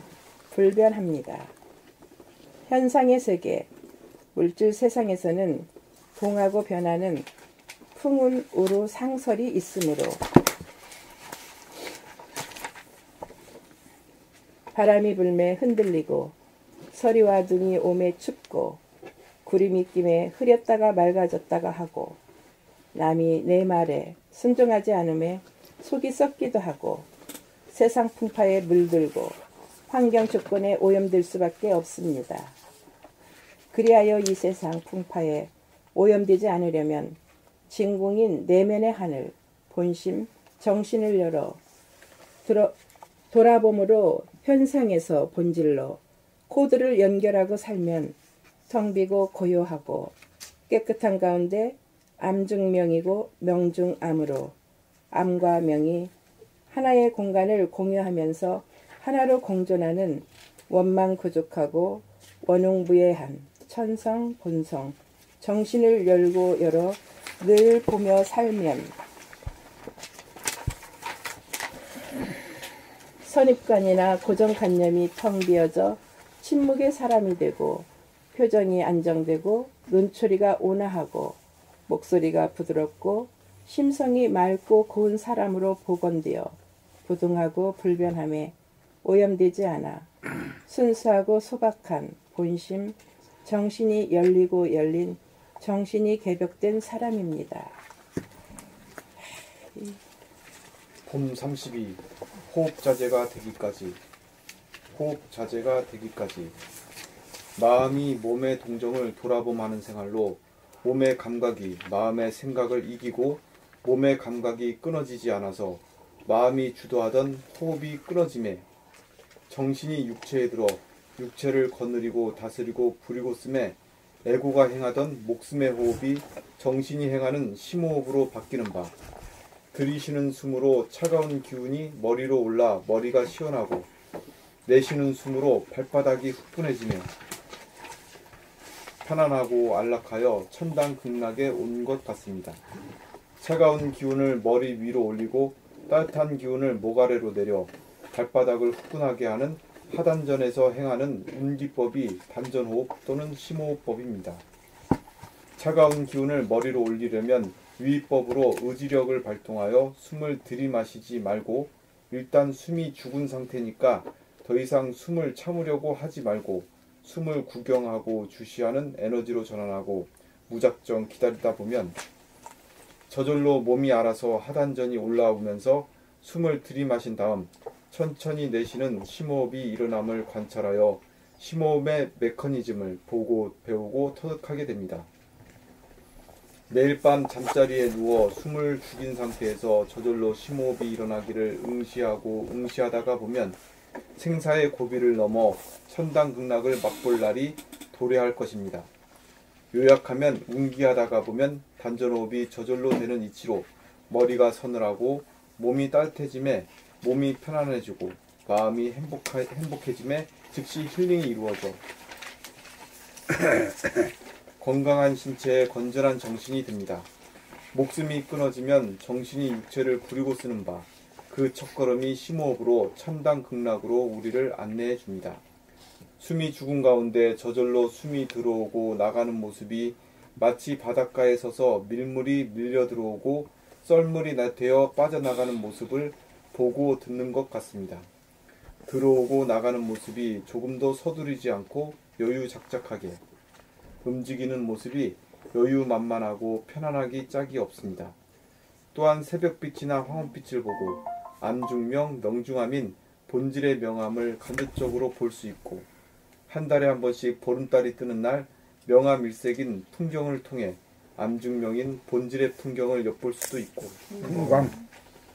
불변합니다. 현상의 세계, 물질 세상에서는 동하고 변하는 풍운 우루 상설이 있으므로 바람이 불매 흔들리고 서리와 눈이 오매 춥고 구름이 끼매 흐렸다가 맑아졌다가 하고 남이 내 말에 순종하지 않음에 속이 썩기도 하고 세상 풍파에 물들고 환경 조건에 오염될 수밖에 없습니다. 그리하여 이 세상 풍파에 오염되지 않으려면 진궁인 내면의 하늘, 본심, 정신을 열어 돌아봄으로 현상에서 본질로 코드를 연결하고 살면 텅 비고 고요하고 깨끗한 가운데 암 중 명이고 명 중 암으로 암과 명이 하나의 공간을 공유하면서 하나로 공존하는 원망구족하고 원웅부예한 천성 본성 정신을 열고 열어 늘 보며 살면 선입관이나 고정관념이 텅 비어져 침묵의 사람이 되고 표정이 안정되고 눈초리가 온화하고 목소리가 부드럽고 심성이 맑고 고운 사람으로 복원되어 부동하고 불변함에 오염되지 않아 순수하고 소박한 본심, 정신이 열리고 열린 정신이 개벽된 사람입니다. 봄 32. 호흡자재가 되기까지 마음이 몸의 동정을 돌아봄하는 생활로 몸의 감각이 마음의 생각을 이기고 몸의 감각이 끊어지지 않아서 마음이 주도하던 호흡이 끊어짐에 정신이 육체에 들어 육체를 거느리고 다스리고 부리고 씀에 애고가 행하던 목숨의 호흡이 정신이 행하는 심호흡으로 바뀌는 바, 들이쉬는 숨으로 차가운 기운이 머리로 올라 머리가 시원하고, 내쉬는 숨으로 발바닥이 후끈해지며 편안하고 안락하여 천당극락에 온 것 같습니다. 차가운 기운을 머리 위로 올리고 따뜻한 기운을 목 아래로 내려 발바닥을 후끈하게 하는 하단전에서 행하는 운기법이 단전호흡 또는 심호흡법입니다. 차가운 기운을 머리로 올리려면 위법으로 의지력을 발동하여 숨을 들이마시지 말고, 일단 숨이 죽은 상태니까 더 이상 숨을 참으려고 하지 말고 숨을 구경하고 주시하는 에너지로 전환하고 무작정 기다리다 보면 저절로 몸이 알아서 하단전이 올라오면서 숨을 들이마신 다음 천천히 내쉬는 심호흡이 일어남을 관찰하여 심호흡의 메커니즘을 보고 배우고 터득하게 됩니다. 매일 밤 잠자리에 누워 숨을 죽인 상태에서 저절로 심호흡이 일어나기를 응시하다가 보면 생사의 고비를 넘어 천당극락을 맛볼 날이 도래할 것입니다. 요약하면 운기하다가 보면 단전호흡이 저절로 되는 이치로 머리가 서늘하고 몸이 따뜻해짐에 몸이 편안해지고 마음이 행복해짐에 즉시 힐링이 이루어져 건강한 신체에 건전한 정신이 됩니다. 목숨이 끊어지면 정신이 육체를 부리고 쓰는 바, 그 첫걸음이 심호흡으로 천당극락으로 우리를 안내해 줍니다. 숨이 죽은 가운데 저절로 숨이 들어오고 나가는 모습이 마치 바닷가에 서서 밀물이 밀려 들어오고 썰물이 되어 빠져나가는 모습을 보고 듣는 것 같습니다. 들어오고 나가는 모습이 조금도 서두르지 않고 여유작작하게 움직이는 모습이 여유만만하고 편안하기 짝이 없습니다. 또한 새벽빛이나 황혼빛을 보고 암중명, 명중암인 본질의 명암을 간접적으로 볼 수 있고, 한 달에 한 번씩 보름달이 뜨는 날 명암 일색인 풍경을 통해 암중명인 본질의 풍경을 엿볼 수도 있고,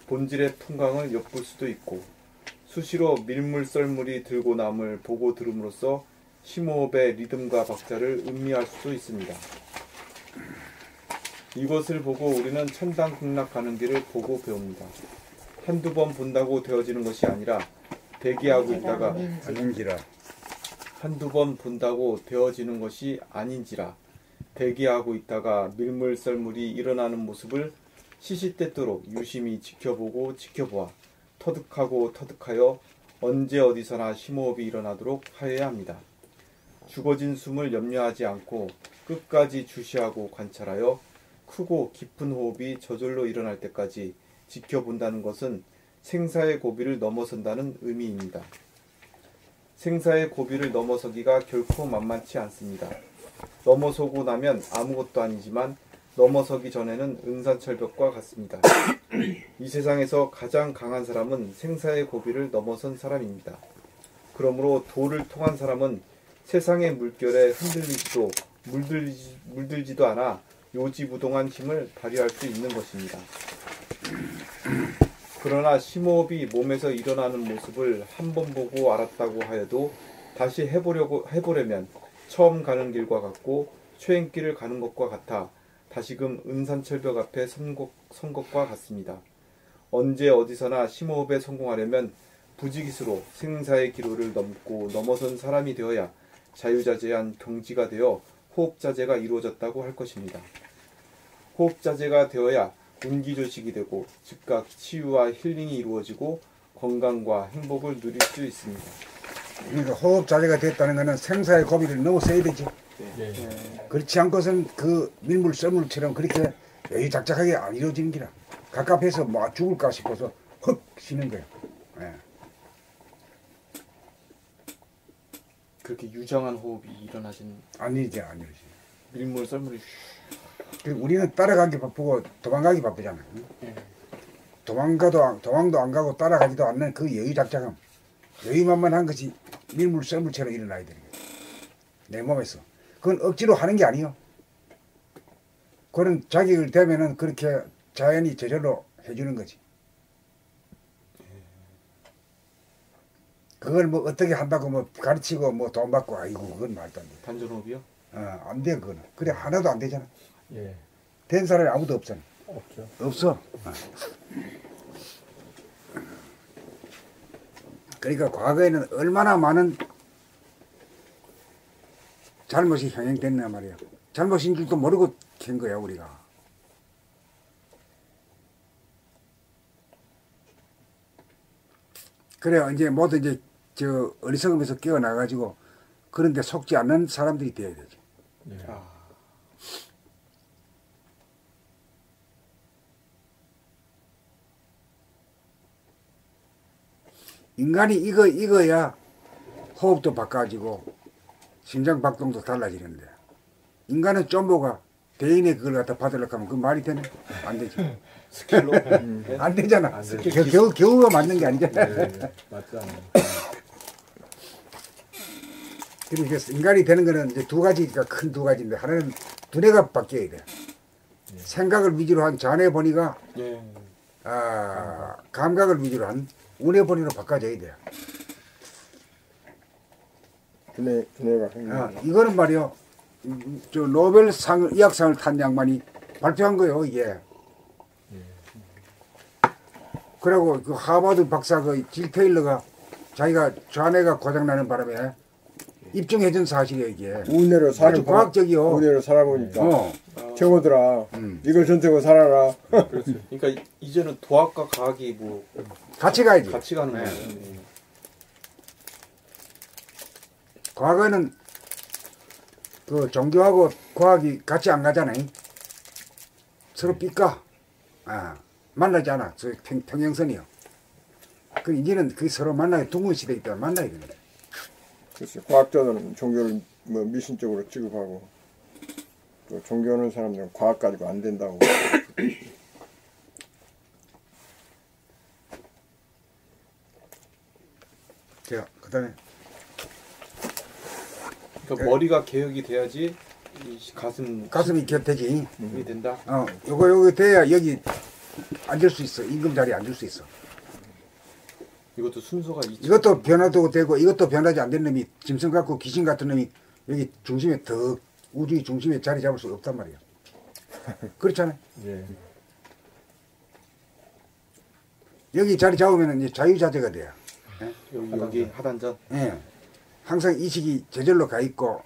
본질의 풍광을 엿볼 수도 있고, 수시로 밀물 썰물이 들고 남을 보고 들음으로써 심호흡의 리듬과 박자를 음미할 수도 있습니다. 이것을 보고 우리는 천당극락 가는 길을 보고 배웁니다. 한두 번 본다고 되어지는 것이 아니라 대기하고 있다가 한두 번 본다고 되어지는 것이 아닌지라 대기하고 있다가 밀물 썰물이 일어나는 모습을 시시때때로 유심히 지켜보고 지켜보아 터득하고 터득하여 언제 어디서나 심호흡이 일어나도록 하여야 합니다. 죽어진 숨을 염려하지 않고 끝까지 주시하고 관찰하여 크고 깊은 호흡이 저절로 일어날 때까지 지켜본다는 것은 생사의 고비를 넘어선다는 의미입니다. 생사의 고비를 넘어서기가 결코 만만치 않습니다. 넘어서고 나면 아무것도 아니지만 넘어서기 전에는 은산철벽과 같습니다. 이 세상에서 가장 강한 사람은 생사의 고비를 넘어선 사람입니다. 그러므로 도를 통한 사람은 세상의 물결에 흔들리지도 물들지도 않아 요지부동한 힘을 발휘할 수 있는 것입니다. 그러나 심호흡이 몸에서 일어나는 모습을 한 번 보고 알았다고 하여도 다시 해보려면 처음 가는 길과 같고 초행길을 가는 것과 같아 다시금 은산철벽 앞에 선 것과 같습니다. 언제 어디서나 심호흡에 성공하려면 부지기수로 생사의 기로를 넘고 넘어선 사람이 되어야 자유자재한 경지가 되어 호흡자재가 이루어졌다고 할 것입니다. 호흡자재가 되어야 운기조식이 되고 즉각 치유와 힐링이 이루어지고 건강과 행복을 누릴 수 있습니다. 그러니까 호흡자재가 됐다는 것은 생사의 고비를 넘어서야 되지. 그렇지 않고선 그 밀물 썰물처럼 그렇게 여유작작하게 안 이루어지는 기라. 갑갑해서 뭐 죽을까 싶어서 헉 쉬는 거야. 그렇게 유정한 호흡이 일어나진 아니지. 밀물 썰물이 우리는 따라가기 바쁘고 도망가기 바쁘잖아. 도망도 안 가고 따라가지도 않는 그 여유작작함, 여유만만한 것이 밀물 썰물처럼 일어나야 되는 거야. 내 몸에서. 그건 억지로 하는 게 아니요. 그런 자격을 되면은 그렇게 자연이 저절로 해주는 거지. 그걸 뭐 어떻게 한다고 뭐 가르치고 뭐 돈 받고 아이고 그건 말도 안 돼. 단전호흡이요? 안 돼, 그거는. 그래, 하나도 안 되잖아. 예. 된 사람이 아무도 없잖아. 없죠. 없어. 그러니까 과거에는 얼마나 많은 잘못이 형행됐냐 말이야. 잘못인 줄도 모르고 캔 거야, 우리가. 그래, 이제 모두 이제 저 어리석음에서 깨어나가지고 그런데 속지 않는 사람들이 되어야 되지. 예. 인간이 이거야 호흡도 바꿔지고 심장 박동도 달라지는데 인간은 쫌보가 대인의 그걸 갖다 받으려고 하면 그 말이 되네? 안 되지. 스킬로? 안 되잖아. 안 되죠. 겨우가 맞는 게 아니잖아. 네, 맞지 않아요. 그러니까 인간이 되는 거는 이제 두 가지가 큰 두 가지인데 하나는 두뇌가 바뀌어야 돼. 생각을 위주로 한 자뇌 본의가 예. 감각을 위주로 한 운의 본의로 바꿔져야 돼. 두뇌가 이거는 말이요. 저 노벨상 의학상을 탄 양반이 발표한 거예요, 이게. 그리고 그 하버드 박사 그 질 테일러가 자기가 좌뇌가 고장나는 바람에 입증해준 사실이에요, 이게. 운내로 사는 아주 과학적이요. 운내로 살아보니까 최고더라. 이걸 전적으로 살아라. 그렇죠. 그러니까 이제는 도학과 과학이 뭐 같이 가야지. 같이 가는 네. 거예요. 과거에는 그 종교하고 과학이 같이 안 가잖아요. 서로 삐까. 만나지 않아. 저 평행선이요. 그 이제는 그 서로 만나게 둥근 시대이기 때문에 만나야 되는데. 글쎄, 과학자들은 종교를 뭐 미신적으로 취급하고 또 종교하는 사람들은 과학 가지고 안 된다고. 자, 그다음에 그러니까 머리가 개혁이 돼야지 이 가슴이 곁되지. 이 된다. 요거 돼야 여기 앉을 수 있어. 임금 자리에 앉을 수 있어. 이것도 순서가 있죠. 이것도 변화도 되고 이것도 변하지 안 된 놈이 짐승 같고 귀신 같은 놈이 여기 중심에 더 우주의 중심에 자리 잡을 수 없단 말이야. 그렇잖아요. 예. 여기 자리 잡으면 이제 자유자재가 돼요. 여기 하단전. 예. 항상 이식이 저절로 가 있고.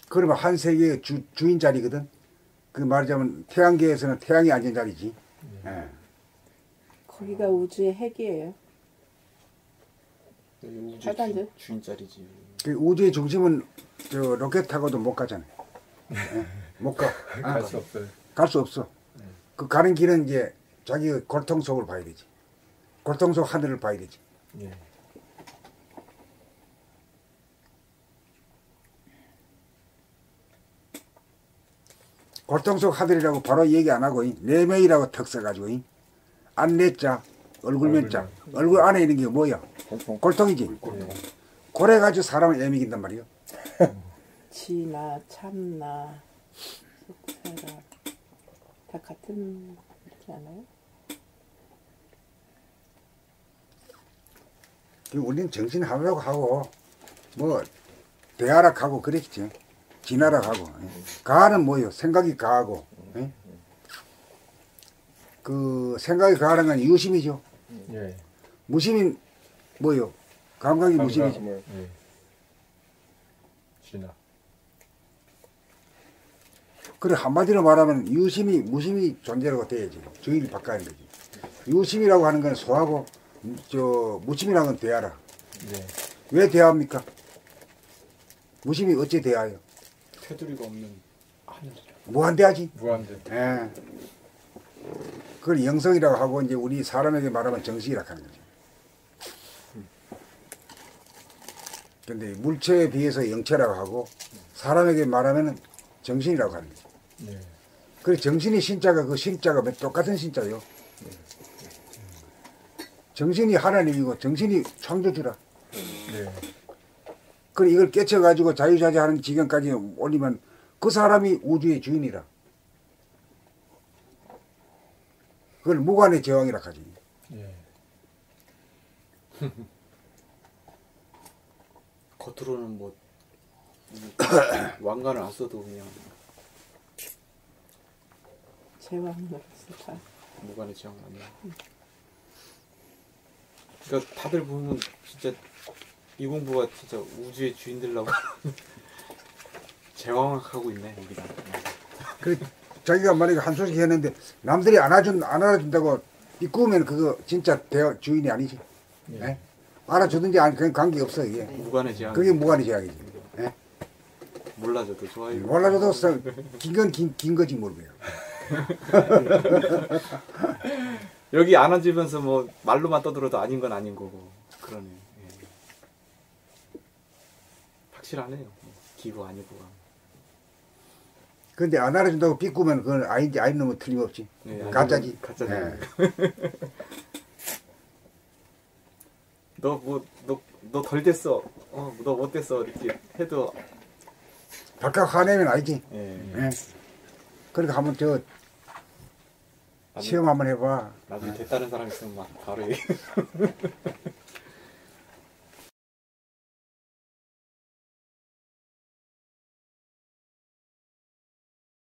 그러면 한 세계의 주인 자리거든. 그 말하자면 태양계에서는 태양이 앉은 자리지. 거기가 우주의 핵이에요. 우주 하단전? 주인 자리지. 그 우주의 중심은 저 로켓 타고도 못 가잖아요. 못 가. 갈 수 없어요. 갈 수 없어. 그 가는 길은 이제 자기의 골통 속을 봐야 되지. 골통 속 하늘을 봐야 되지. 예. 골통 속 하늘이라고 바로 얘기 안 하고 내면이라고 턱 써가지고 안내자 얼굴 면자 얼굴 안에 있는 게 뭐야? 골통이지. 고래 가지고 사람을 애미긴단 말이야. 지나 참나 속세라 다 같은 거지 않아요? 우리는 정신 하나라고 하고 뭐 대하락 하고 그랬지. 진하락 하고 가는 뭐요? 생각이 가하고 그 생각이 가하는 건 유심이죠. 예. 무심이 뭐요? 감각이 무심이죠. 예. 진화. 그래 한마디로 말하면 유심이 무심이 존재라고 돼야지. 주의를 바꿔야 되지. 유심이라고 하는 건 소하고 저 무심이라는 건 대하라. 예. 왜 대합니까? 무심이 어째 대하요? 테두리가 없는 하늘. 무한대하지. 무한대. 예. 그걸 영성이라고 하고 이제 우리 사람에게 말하면 정식이라고 하는 거지. 근데 물체에 비해서 영체라고 하고 사람에게 말하면 정신이라고 하는 거지. 예. 그래 정신이 신자가 그 신자가 똑같은 신자요. 정신이 하나님이고 정신이 창조주라. 예. 그래 이걸 깨쳐가지고 자유자재하는 지경까지 올리면 그 사람이 우주의 주인이라. 그걸 무관의 제왕이라 하지. 예. 겉으로는 뭐 왕관을 안 써도 그냥 제왕으로서 무관의 제왕 아니야. 그러니까 다들 보면 진짜 이공부가 진짜 우주의 주인 되려고 제왕하고 있네 우리가. 그 자기가 만약에 한 소식 했는데 남들이 안 알아준다고 비꾸면 그거 진짜 주인이 아니지. 예? 알아주든지 안 그건 관계 없어 이게. 무관의 제왕. 그게 무관의 제왕이지. 예? 몰라줘도 좋아요. 몰라줘도 긴 거지 모르고요. 여기 안 앉으면서 뭐 말로만 떠들어도 아닌 건 아닌 거고 그러네. 예. 확실하네요. 기고 아니고가. 근데 안 알아준다고 비꾸면 그건 아닌지 아닌 놈은 틀림없지. 네, 가짜지. 가짜지. 예. 너 덜 됐어. 너 못 됐어. 이렇게 해도 바깥 화내면 아니지. 예. 예. 그러니까 한번 시험 한번 해봐. 나중에 됐다는 사람 있으면 막 바로 얘기.